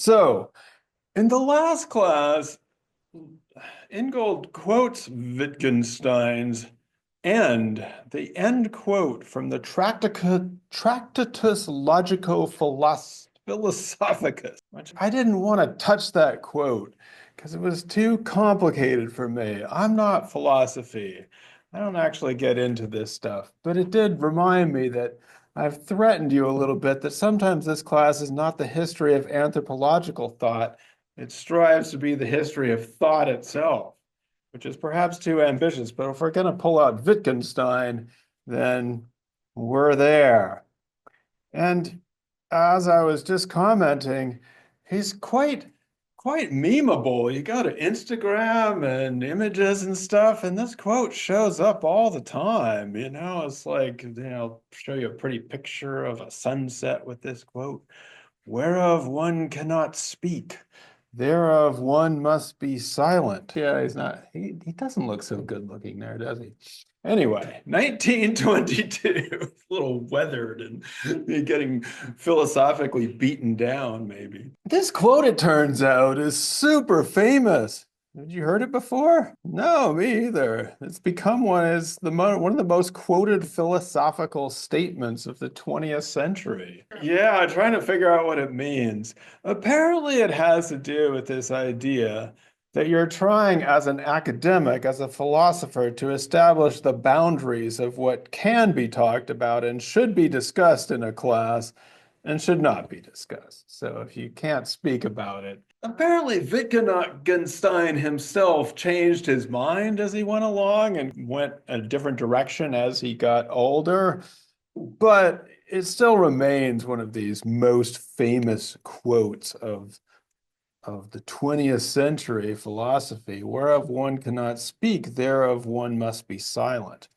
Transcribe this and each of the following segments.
So, in the last class, Ingold quotes Wittgenstein's end, the end quote from the Tractatus Logico-Philosophicus, which I didn't want to touch that quote because it was too complicated for me. I'm not philosophy. I don't actually get into this stuff, but it did remind me that I've threatened you a little bit that sometimes this class is not the history of anthropological thought. It strives to be the history of thought itself, which is perhaps too ambitious. But if we're going to pull out Wittgenstein, then we're there. And as I was just commenting, he's quite memeable. You go to Instagram and images and stuff, and this quote shows up all the time. It's like, show you a pretty picture of a sunset with this quote, whereof one cannot speak, thereof one must be silent. Yeah, he doesn't look so good looking there, does he? Anyway, 1922, a little weathered and getting philosophically beaten down, maybe. This quote, it turns out, is super famous. Had you heard it before? No, me either. It's become one of the most quoted philosophical statements of the 20th century. Yeah, trying to figure out what it means. Apparently, it has to do with this idea that you're trying as an academic, as a philosopher, to establish the boundaries of what can be talked about and should be discussed in a class and should not be discussed. So if you can't speak about it, apparently Wittgenstein himself changed his mind as he went along and went a different direction as he got older, but it still remains one of these most famous quotes of the 20th century philosophy, whereof one cannot speak, thereof one must be silent.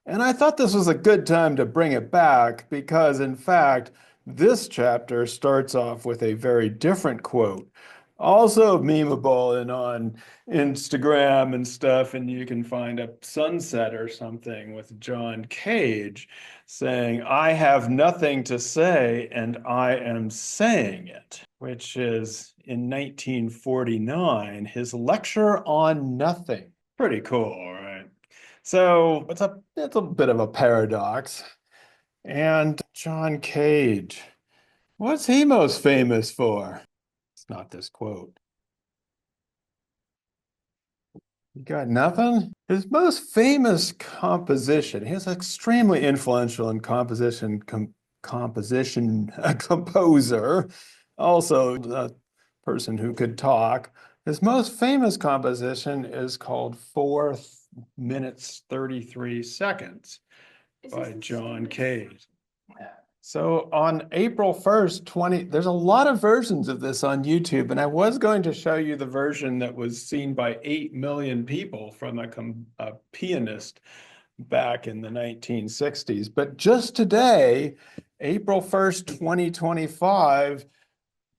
And I thought this was a good time to bring it back because, in fact, this chapter starts off with a very different quote, also memeable and on Instagram and stuff, and you can find a sunset or something with John Cage saying, "I have nothing to say and I am saying it," which is in 1949, his lecture on nothing. Pretty cool, right? So it's a bit of a paradox. And John Cage, what's he most famous for? It's not this quote. You got nothing? His most famous composition, he was extremely influential in composition, a composer, also a person who could talk. His most famous composition is called 4 minutes 33 seconds by John Cage. So on April 1st, there's a lot of versions of this on YouTube, and I was going to show you the version that was seen by 8 million people from a pianist back in the 1960s. But just today, April 1st, 2025,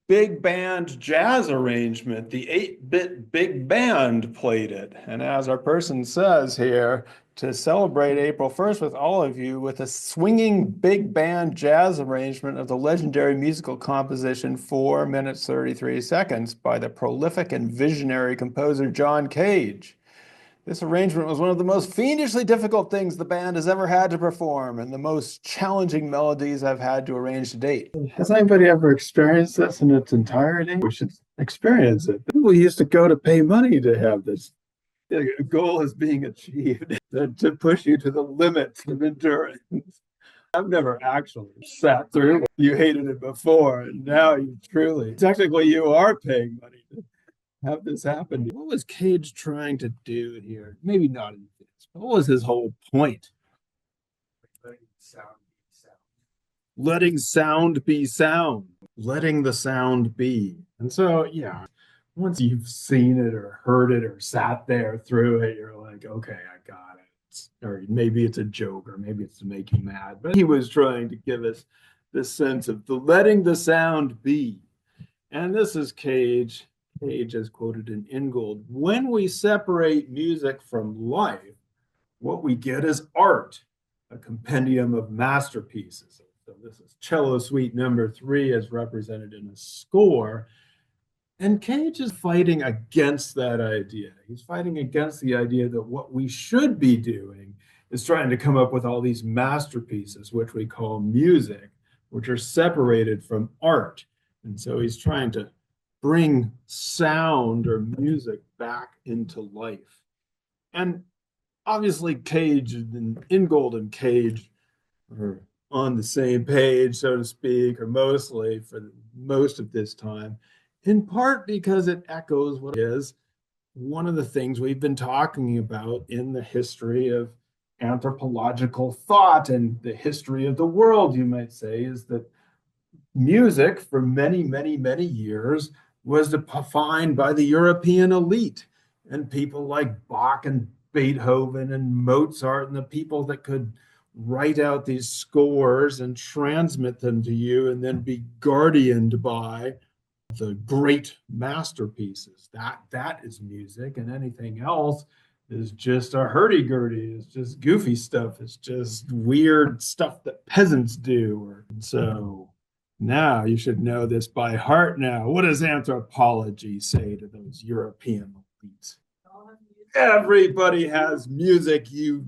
big band jazz arrangement, the 8-bit big band played it. And as our person says here, to celebrate April 1st with all of you with a swinging big band jazz arrangement of the legendary musical composition 4 minutes 33 seconds by the prolific and visionary composer John Cage. This arrangement was one of the most fiendishly difficult things the band has ever had to perform and the most challenging melodies I've had to arrange to date. Has anybody ever experienced this in its entirety? We should experience it. People used to go to pay money to have this. The goal is being achieved, to push you to the limits of endurance. I've never actually sat through it. You hated it before, and now you technically you are paying money to have this happen. What was Cage trying to do here? Maybe not in this, but what was his whole point? Letting sound be sound. Letting sound be sound. Letting the sound be. And so, yeah, once you've seen it or heard it or sat there through it, you're like, okay, I got it. Or maybe it's a joke, or maybe it's to make you mad. But he was trying to give us this sense of letting the sound be. And this is Cage. Cage, as quoted in Ingold, when we separate music from life, what we get is art, a compendium of masterpieces. So this is Cello Suite number 3 as represented in a score. And Cage is fighting against that idea. He's fighting against the idea that what we should be doing is trying to come up with all these masterpieces, which we call music, which are separated from art. And so he's trying to bring sound or music back into life. And obviously, Cage and Ingold and Cage are on the same page, so to speak, or mostly for most of this time, in part because it echoes what is one of the things we've been talking about in the history of anthropological thought and the history of the world, you might say, is that music for many, many, many years was defined by the European elite and people like Bach and Beethoven and Mozart and the people that could write out these scores and transmit them to you and then be guardianed by the great masterpieces. That is music, and anything else is just a hurdy-gurdy. It's just goofy stuff. It's just weird stuff that peasants do. So now you should know this by heart now. What does anthropology say to those European elites? Everybody has music, you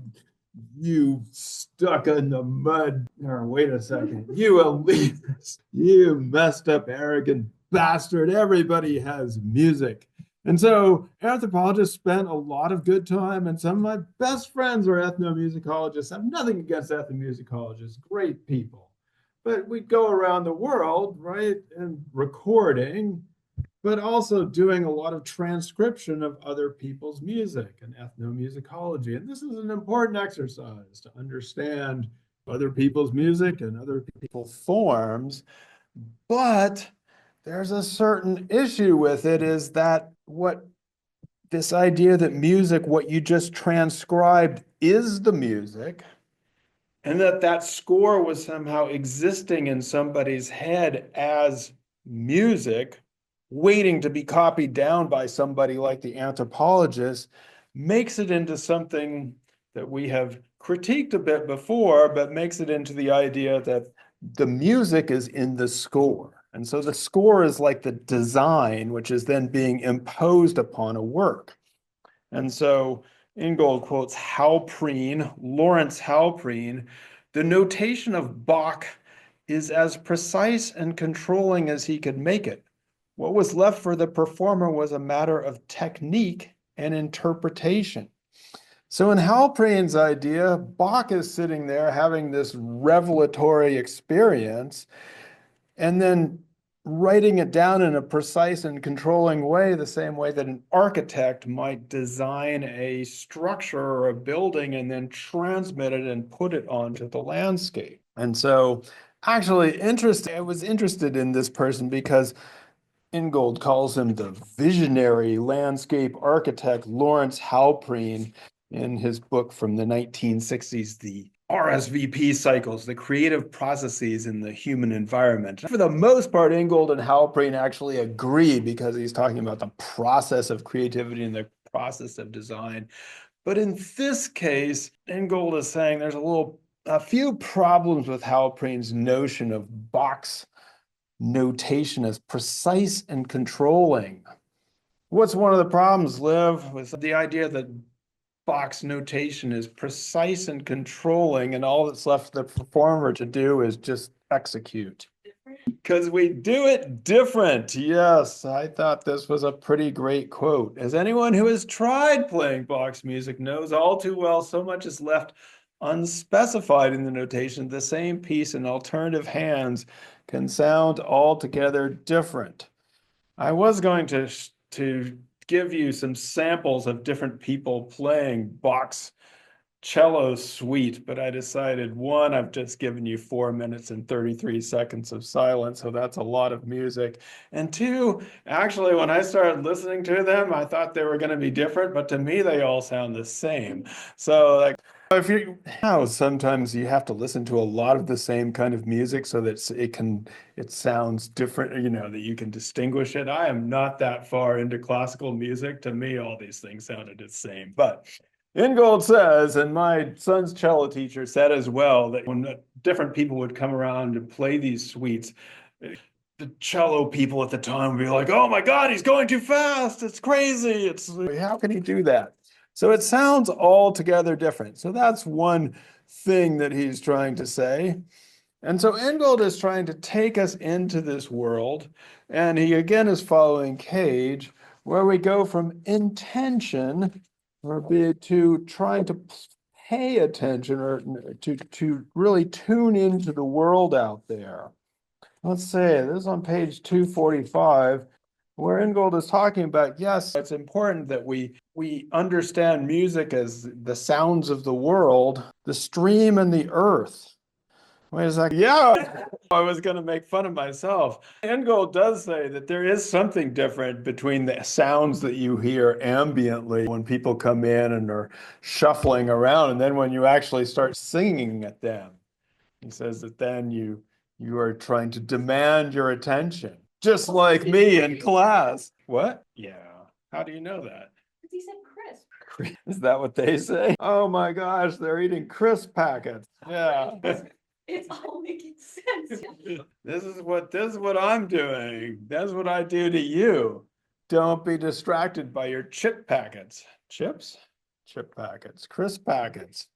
stuck in the mud. Or wait a second, you elitist, you messed up, arrogant bastard. Everybody has music. And so anthropologists spent a lot of good time, and some of my best friends are ethnomusicologists. I have nothing against ethnomusicologists, great people. But we go around the world, right, and recording, but also doing a lot of transcription of other people's music and ethnomusicology. And this is an important exercise to understand other people's music and other people's forms. But there's a certain issue with it, is that what this idea that music, what you just transcribed, is the music, and that that score was somehow existing in somebody's head as music, waiting to be copied down by somebody like the anthropologist, makes it into something that we have critiqued a bit before, but makes it into the idea that the music is in the score. And so the score is like the design, which is then being imposed upon a work. And so Ingold quotes Halprine, Lawrence Halprine: "The notation of Bach is as precise and controlling as he could make it. What was left for the performer was a matter of technique and interpretation." So in Halprine's idea, Bach is sitting there having this revelatory experience, and then writing it down in a precise and controlling way, the same way that an architect might design a structure or a building and then transmit it and put it onto the landscape. And so actually interesting, I was interested in this person because Ingold calls him the visionary landscape architect Lawrence Halprine in his book from the 1960s, The RSVP Cycles, the Creative Processes in the Human Environment. For the most part, Ingold and Halprine actually agree because he's talking about the process of creativity and the process of design. But in this case, Ingold is saying there's a few problems with Halprine's notion of Bach's notation as precise and controlling. What's one of the problems, Liv, with the idea that Bach's notation is precise and controlling, and all that's left for the performer to do is just execute? Because we do it different. Yes, I thought this was a pretty great quote. As anyone who has tried playing Bach's music knows all too well, so much is left unspecified in the notation. The same piece in alternative hands can sound altogether different. I was going to give you some samples of different people playing Bach's cello suite, but I decided, one, I've just given you 4 minutes and 33 seconds of silence, so that's a lot of music. And two, actually, when I started listening to them, I thought they were going to be different, but to me, they all sound the same. So, like, if you now sometimes you have to listen to a lot of the same kind of music so that it sounds different, that you can distinguish it. I am not that far into classical music. To me, all these things sounded the same. But Ingold says, and my son's cello teacher said as well, that when different people would come around and play these suites, the cello people at the time would be like, oh my God, he's going too fast. It's crazy. It's how can he do that? So it sounds altogether different. So that's one thing that he's trying to say. And so Ingold is trying to take us into this world. And he again is following Cage, where we go from intention to trying to pay attention or to really tune into the world out there. Let's see, this is on page 245, where Ingold is talking about, yes, it's important that we understand music as the sounds of the world, the stream and the earth. Wait a second. Yeah, I was going to make fun of myself. Ingold does say that there is something different between the sounds that you hear ambiently when people come in and are shuffling around, and then when you actually start singing at them. He says that then you are trying to demand your attention, just like me in class. What? Yeah. How do you know that? Because he said crisp. Is that what they say? Oh my gosh, they're eating crisp packets. Yeah. It's all making sense. This is what I'm doing. That's what I do to you. Don't be distracted by your chip packets. Chips? Chip packets, crisp packets.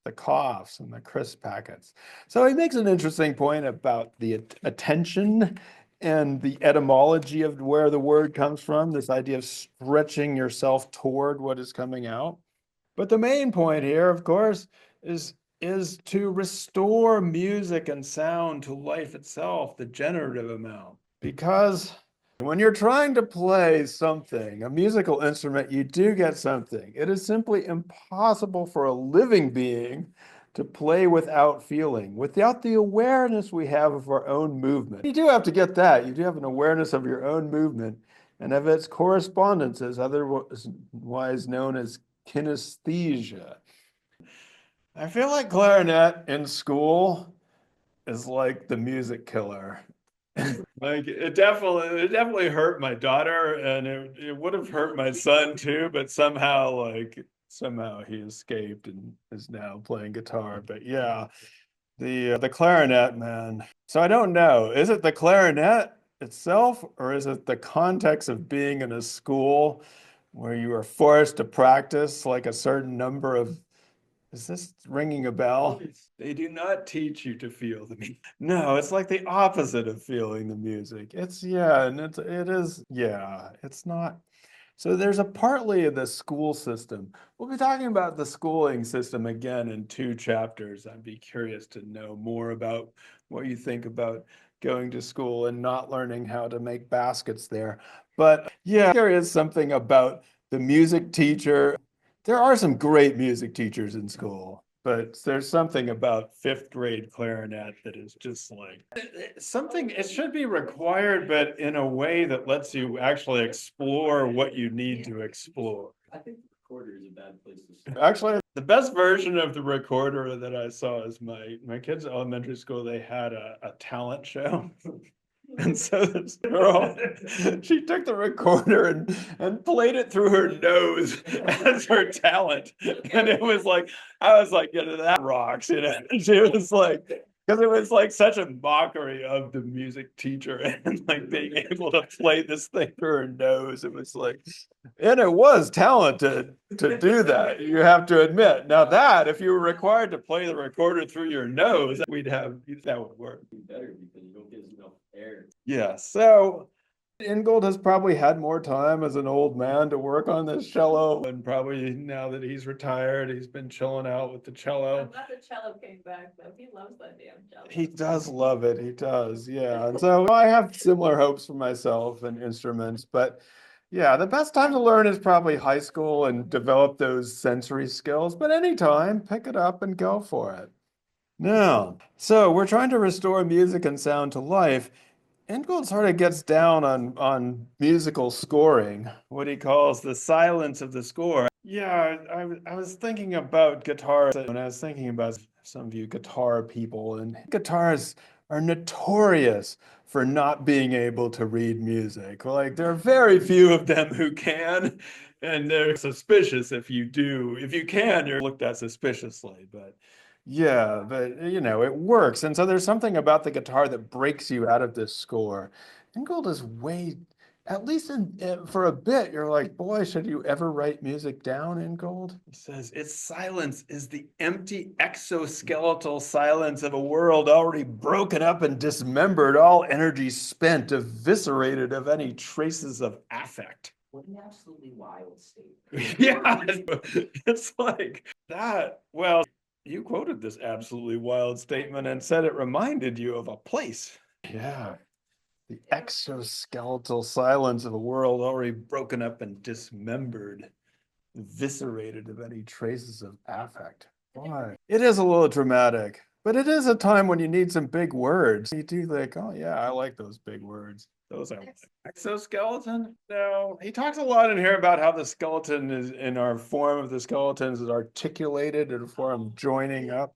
The coughs and the crisp packets. So he makes an interesting point about the attention and the etymology of where the word comes from, this idea of stretching yourself toward what is coming out. But the main point here, of course, is to restore music and sound to life itself, the generative amount. Because when you're trying to play something, a musical instrument, you do get something. It is simply impossible for a living being to play without feeling, without the awareness we have of our own movement. You do have to get that. You do have an awareness of your own movement and of its correspondences, otherwise known as kinesthesia. I feel like clarinet in school is like the music killer. Like it definitely hurt my daughter, and it would have hurt my son too, but somehow he escaped and is now playing guitar. But yeah, the clarinet, man. So I don't know, is it the clarinet itself, or is it the context of being in a school where you are forced to practice like a certain number of, is this ringing a bell? They do not teach you to feel the music. No, it's like the opposite of feeling the music. It's not. So there's a partly of the school system. We'll be talking about the schooling system again in 2 chapters. I'd be curious to know more about what you think about going to school and not learning how to make baskets there. But yeah, there is something about the music teacher. There are some great music teachers in school, but there's something about 5th grade clarinet that is just like something, it should be required, but in a way that lets you actually explore what you need to explore. I think the recorder is a bad place to start. Actually, the best version of the recorder that I saw is my kids' elementary school. They had a talent show. And so this girl, she took the recorder and played it through her nose as her talent. And it was like, I was like, yeah, that rocks, you know. And she was like, because it was like such a mockery of the music teacher and like being able to play this thing through her nose. It was like, and it was talented to do that, you have to admit. Now that if you were required to play the recorder through your nose, that would work. Better because you don't get enough air. Yeah, so Ingold has probably had more time as an old man to work on this cello, and probably now that he's retired, he's been chilling out with the cello. I'm glad the cello came back, though. He loves that damn cello. He does love it. He does, yeah. And so I have similar hopes for myself and instruments, but yeah, the best time to learn is probably high school and develop those sensory skills, but anytime, pick it up and go for it. Now, so we're trying to restore music and sound to life. Ingold sort of gets down on musical scoring, what he calls the silence of the score. Yeah, I was thinking about guitars when I was thinking about some of you guitar people, and guitars are notorious for not being able to read music. Like there are very few of them who can, and they're suspicious if you do. If you can, you're looked at suspiciously, but Yeah, but you know, it works. And so there's something about the guitar that breaks you out of this score. Ingold is way, at least for a bit, you're like, boy, should you ever write music down, Ingold? He says, its silence is the empty exoskeletal silence of a world already broken up and dismembered, all energy spent, eviscerated of any traces of affect. What an absolutely wild statement. Yeah, it's like that. Well, you quoted this absolutely wild statement and said it reminded you of a place. Yeah, the exoskeletal silence of a world already broken up and dismembered, eviscerated of any traces of affect. Why? It is a little dramatic, but it is a time when you need some big words. You do like, oh yeah, I like those big words. Those are exoskeleton. No, he talks a lot in here about how the skeleton is in our form of the skeletons is articulated in a form of joining up.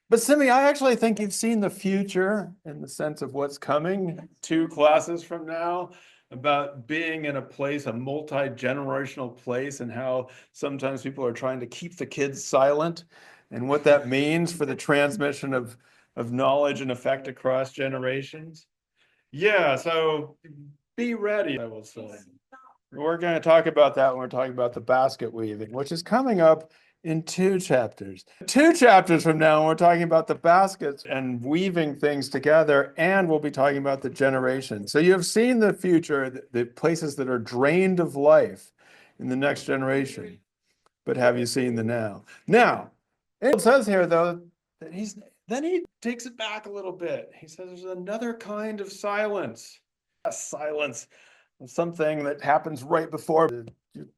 But Simi, I actually think you've seen the future in the sense of what's coming 2 classes from now about being in a place, a multi-generational place, and how sometimes people are trying to keep the kids silent and what that means for the transmission of knowledge and effect across generations. Yeah, so be ready, I will say. We're going to talk about that when we're talking about the basket weaving, which is coming up in 2 chapters. 2 chapters from now, we're talking about the baskets and weaving things together, and we'll be talking about the generation. So you have seen the future, the places that are drained of life in the next generation, but have you seen the now? Now, it says here, though, that then he takes it back a little bit. He says there's another kind of silence, a silence of something that happens right before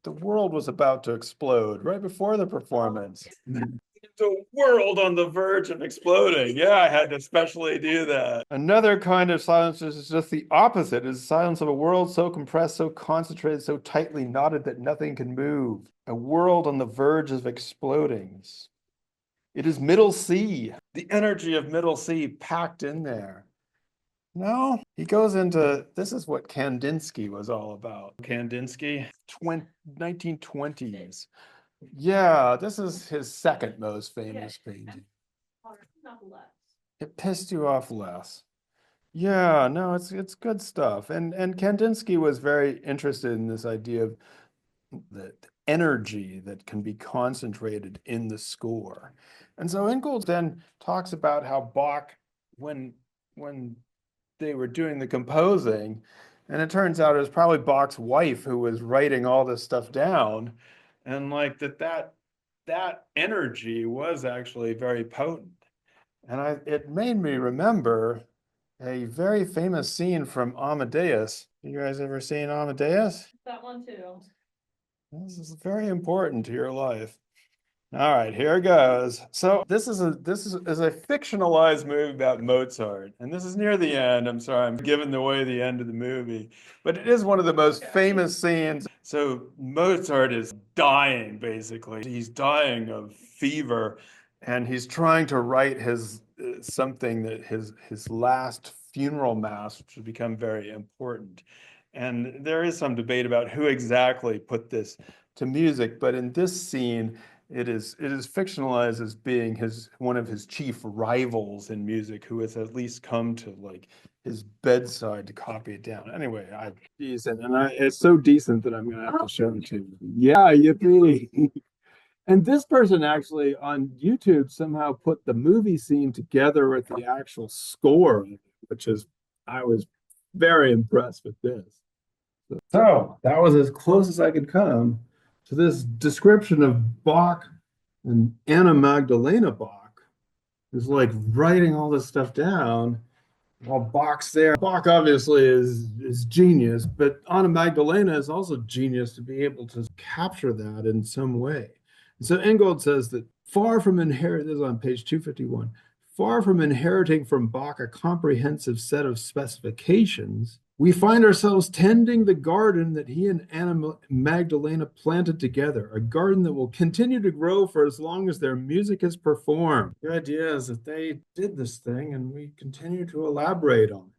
the world was about to explode, right before the performance. The world on the verge of exploding. Yeah, I had to specially do that. Another kind of silence is just the opposite, is the silence of a world so compressed, so concentrated, so tightly knotted that nothing can move. A world on the verge of exploding. It is middle C, the energy of middle C packed in there. No, he goes into, this is what Kandinsky was all about. Kandinsky, 1920s. Yeah, this is his second most famous painting. Not less. It pissed you off less. Yeah, no, it's good stuff. And Kandinsky was very interested in this idea of the energy that can be concentrated in the score. And so Ingold then talks about how Bach, when they were doing the composing, and it turns out it was probably Bach's wife who was writing all this stuff down, and like that energy was actually very potent. And it made me remember a very famous scene from Amadeus. You guys ever seen Amadeus? That one too. This is very important to your life. All right, here goes. So this is a fictionalized movie about Mozart, and this is near the end. I'm sorry, I'm giving away the end of the movie, but it is one of the most famous scenes. So Mozart is dying, basically. He's dying of fever, and he's trying to write his something that his last funeral mass, which would become very important. And there is some debate about who exactly put this to music, but in this scene, it is fictionalized as being one of his chief rivals in music, who has at least come to like his bedside to copy it down. Anyway, it's so decent that I'm gonna have to show it to you. Yeah, yippee. And this person actually on YouTube somehow put the movie scene together with the actual score, which is I was very impressed with this. So that was as close as I could come to this description of Bach and Anna Magdalena Bach, who's like writing all this stuff down while Bach's there. Bach obviously is genius, but Anna Magdalena is also genius to be able to capture that in some way. And so Ingold says that far from inheriting, this is on page 251, far from inheriting from Bach a comprehensive set of specifications, we find ourselves tending the garden that he and Anna Magdalena planted together, a garden that will continue to grow for as long as their music is performed. The idea is that they did this thing and we continue to elaborate on it.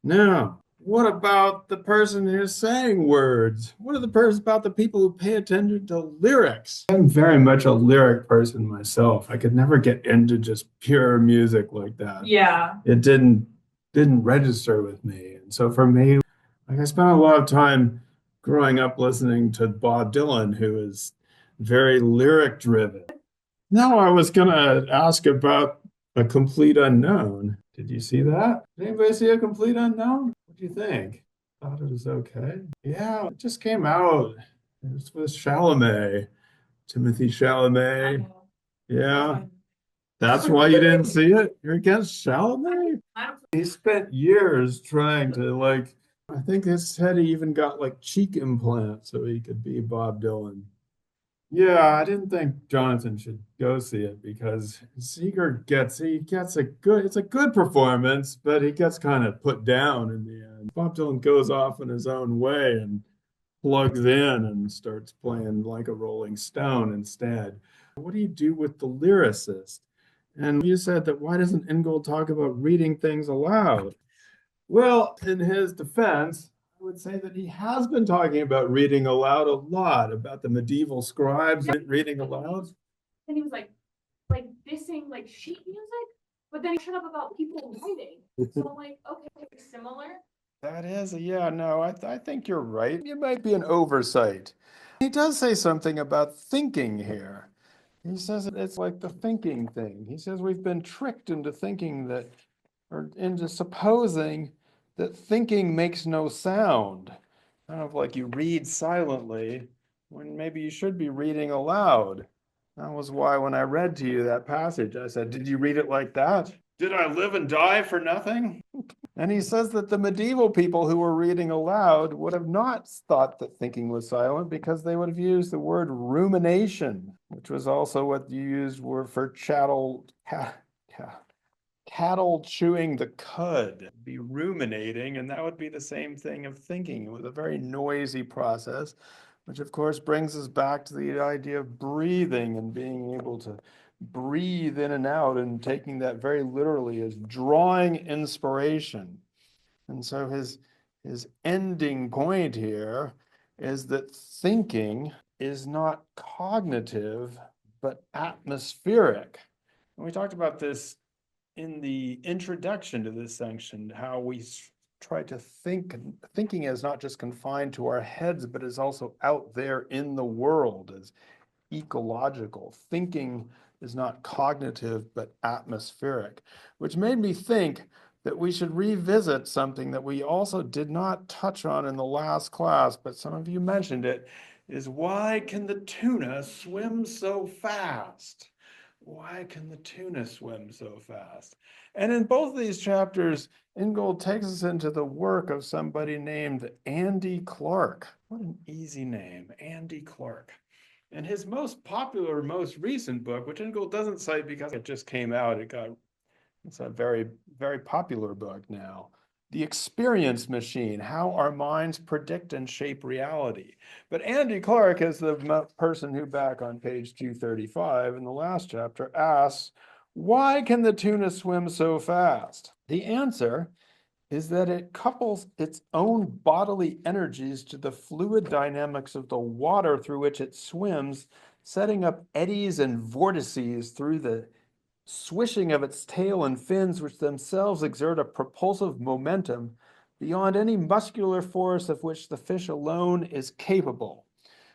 Now, What about the person who's saying words? What are the person about the people who pay attention to lyrics? I'm very much a lyric person myself. I could never get into just pure music like that. Yeah. It didn't register with me. And so for me, like I spent a lot of time growing up listening to Bob Dylan, who is very lyric driven. Now I was gonna ask about A Complete Unknown. Did you see that? Did anybody see A Complete Unknown? What do you think? Thought it was okay. Yeah, it just came out. It was with Chalamet, Timothy Chalamet. Yeah, that's why you didn't see it? You're against Chalamet? He spent years trying to I think his head he even got like cheek implants so he could be Bob Dylan. Yeah, I didn't think Jonathan should go see it because he gets a good it's a good performance, but he gets kind of put down in the end. Bob Dylan goes off in his own way and plugs in and starts playing like a Rolling Stone instead. What do you do with the lyricist? And you said that why doesn't Ingold talk about reading things aloud? Well, in his defense, I would say that he has been talking about reading aloud a lot, about the medieval scribes reading aloud. And he was like dissing like sheet music, but then he shut up about people writing. So I'm like, okay, similar. That is, yeah, no, I think you're right. It might be an oversight. He does say something about thinking here. He says it's like the thinking thing. He says we've been tricked into thinking that, or into supposing that thinking makes no sound. Kind of like you read silently when maybe you should be reading aloud. That was why when I read to you that passage, I said, did you read it like that? Did I live and die for nothing? And he says that the medieval people who were reading aloud would have not thought that thinking was silent because they would have used the word rumination, which was also what you used word for cattle chewing the cud, be ruminating, and that would be the same thing of thinking. It was a very noisy process, which of course brings us back to the idea of breathing and being able to breathe in and out and taking that very literally as drawing inspiration. And so his ending point here is that thinking is not cognitive, but atmospheric. And we talked about this in the introduction to this section, how we try to thinking is not just confined to our heads, but is also out there in the world as ecological. Thinking is not cognitive, but atmospheric, which made me think that we should revisit something that we also did not touch on in the last class, but some of you mentioned it, is why can the tuna swim so fast? Why can the tuna swim so fast? And in both of these chapters, Ingold takes us into the work of somebody named Andy Clark. What an easy name, Andy Clark. And his most popular, most recent book, which Ingold doesn't cite because it just came out, it's a very, very popular book now. The Experience Machine, How Our Minds Predict and Shape Reality. But Andy Clark is the person who back on page 235 in the last chapter asks, why can the tuna swim so fast? The answer is that it couples its own bodily energies to the fluid dynamics of the water through which it swims, setting up eddies and vortices through the swishing of its tail and fins, which themselves exert a propulsive momentum beyond any muscular force of which the fish alone is capable.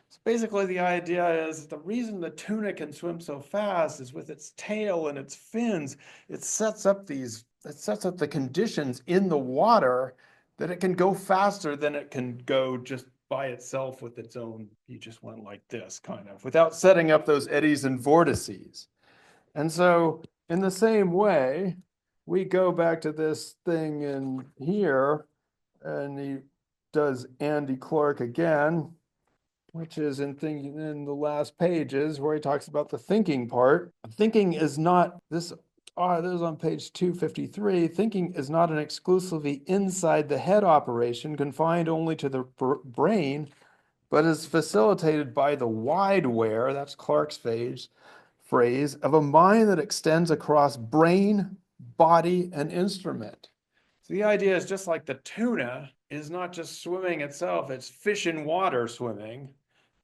So basically the idea is the reason the tuna can swim so fast is with its tail and its fins, it sets up the conditions in the water that it can go faster than it can go just by itself with its own, you just went like this kind of, without setting up those eddies and vortices. And so in the same way, we go back to this thing in here, and he does Andy Clark again, which is in the last pages where he talks about the thinking part. Thinking is not this. This is on page 253. Thinking is not an exclusively inside the head operation confined only to the brain, but is facilitated by the wideware, that's Clark's phrase, of a mind that extends across brain, body, and instrument. So the idea is just like the tuna is not just swimming itself, it's fish in water swimming.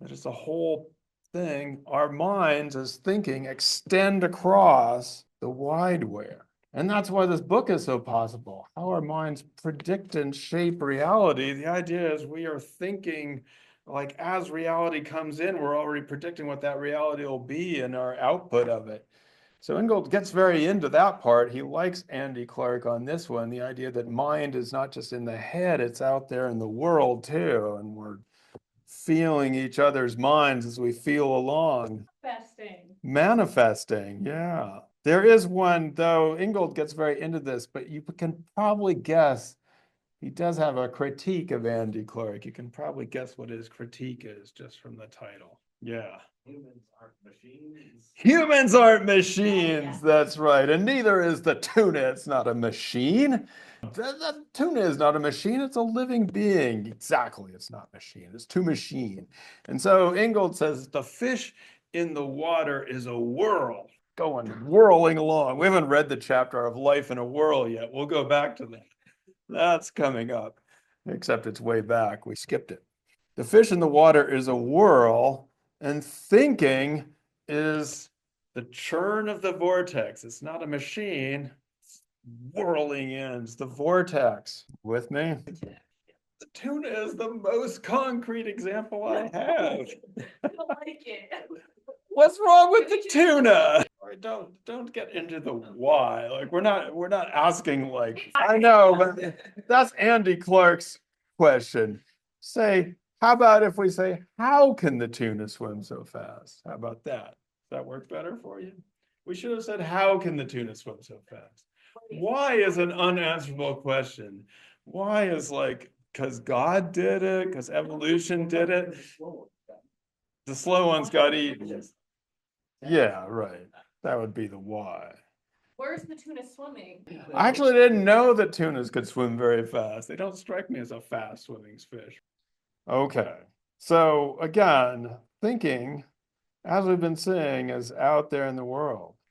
That is a whole thing. Our minds as thinking extend across the wide where. And that's why this book is so possible. How our minds predict and shape reality. The idea is we are thinking like as reality comes in, we're already predicting what that reality will be and our output of it. So Ingold gets very into that part. He likes Andy Clark on this one, the idea that mind is not just in the head, it's out there in the world too. And we're feeling each other's minds as we feel along. Manifesting, yeah. There is one, though, Ingold gets very into this, but you can probably guess he does have a critique of Andy Clark. You can probably guess what his critique is just from the title. Yeah. Humans aren't machines. Humans aren't machines, that's right. And neither is the tuna. It's not a machine. The tuna is not a machine, it's a living being. Exactly, it's not machine, it's too machine. And so Ingold says the fish in the water is a whirl, going whirling along. We haven't read the chapter of life in a whirl yet. We'll go back to that. That's coming up, except it's way back. We skipped it. The fish in the water is a whirl, and thinking is the churn of the vortex. It's not a machine. It's whirling in. It's the vortex. With me? The tuna is the most concrete example I have. I like it. What's wrong with the tuna? All right, don't get into the why. Like we're not asking like I know, but that's Andy Clark's question. Say, how about if we say, how can the tuna swim so fast? How about that? Does that work better for you? We should have said, how can the tuna swim so fast? Why is an unanswerable question. Why is like, because God did it, because evolution did it. The slow ones got eaten. Yeah, right. That would be the why. Where's the tuna swimming? I actually didn't know that tunas could swim very fast. They don't strike me as a fast swimming fish. Okay. So again, thinking, as we've been saying, is out there in the world.